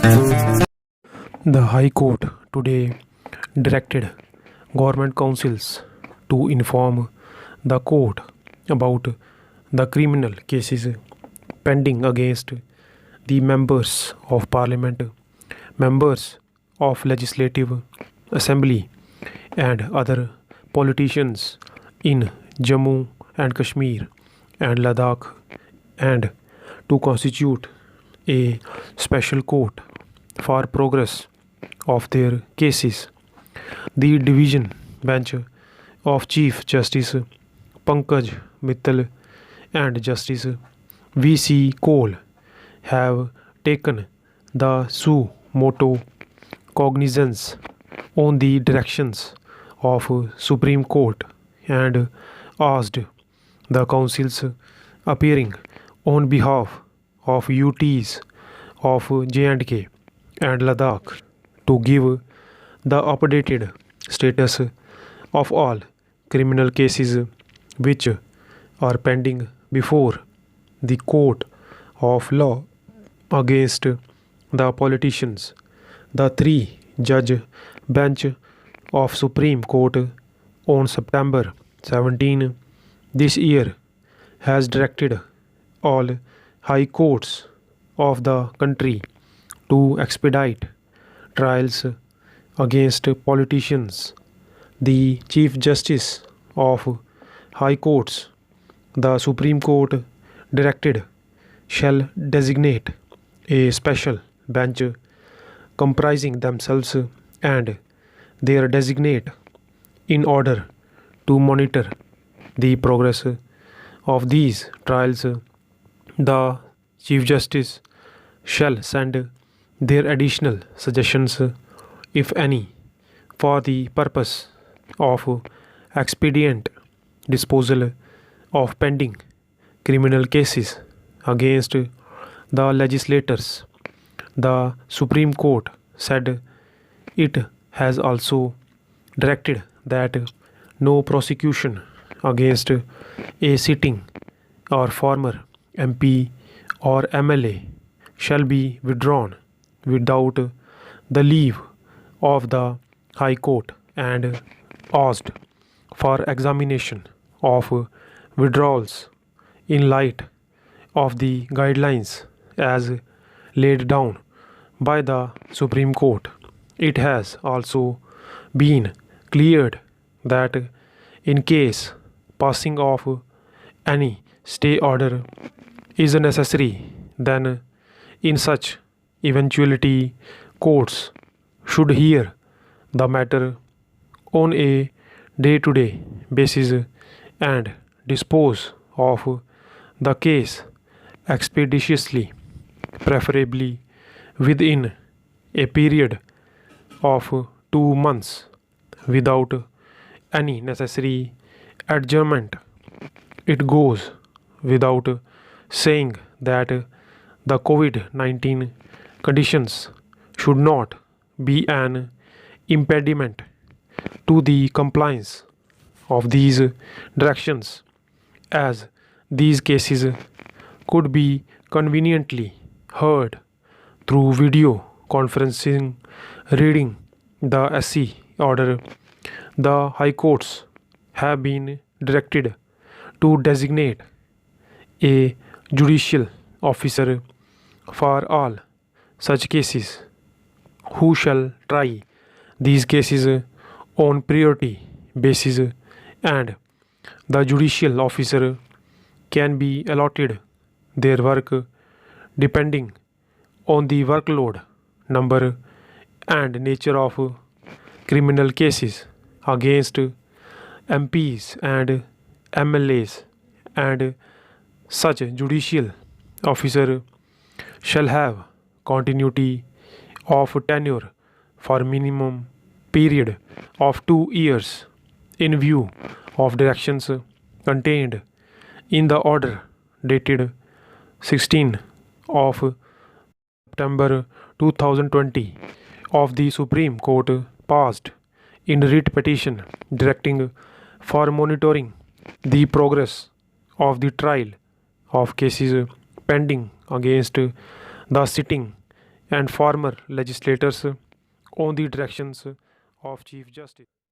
The High Court today directed government councils to inform the court about the criminal cases pending against the members of parliament, members of legislative assembly, and other politicians in Jammu and Kashmir and Ladakh, and to constitute a special court for progress of their cases. The division bench of Chief Justice Pankaj Mittal and Justice V.C. Cole have taken the suo motu cognizance on the directions of Supreme Court and asked the councils appearing on behalf of UTs of J&K and Ladakh to give the updated status of all criminal cases which are pending before the court of law against the politicians. The three-judge bench of Supreme Court on September 17 this year has directed all high courts of the country to expedite trials against politicians. The Chief Justice of High Courts, the Supreme Court directed, shall designate a special bench comprising themselves and their designate in order to monitor the progress of these trials. The Chief Justice shall send their additional suggestions, if any, for the purpose of expedient disposal of pending criminal cases against the legislators. The Supreme Court said it has also directed that no prosecution against a sitting or former MP or MLA shall be withdrawn without the leave of the High Court and asked for examination of withdrawals in light of the guidelines as laid down by the Supreme Court. It has also been cleared that in case passing of any stay order is necessary, then in such eventuality courts should hear the matter on a day-to-day basis and dispose of the case expeditiously, preferably within a period of 2 months without any necessary adjournment. It goes without saying that the COVID-19 conditions should not be an impediment to the compliance of these directions, as these cases could be conveniently heard through video conferencing. Reading the SC order, the High Courts have been directed to designate a judicial officer for all such cases, who shall try these cases on priority basis, and the judicial officer can be allotted their work depending on the workload, number, and nature of criminal cases against MPs and MLAs, and such judicial officer shall have continuity of tenure for minimum period of 2 years in view of directions contained in the order dated 16 of September 2020 of the Supreme Court, passed in writ petition directing for monitoring the progress of the trial of cases pending against the sitting and former legislators on the directions of Chief Justice.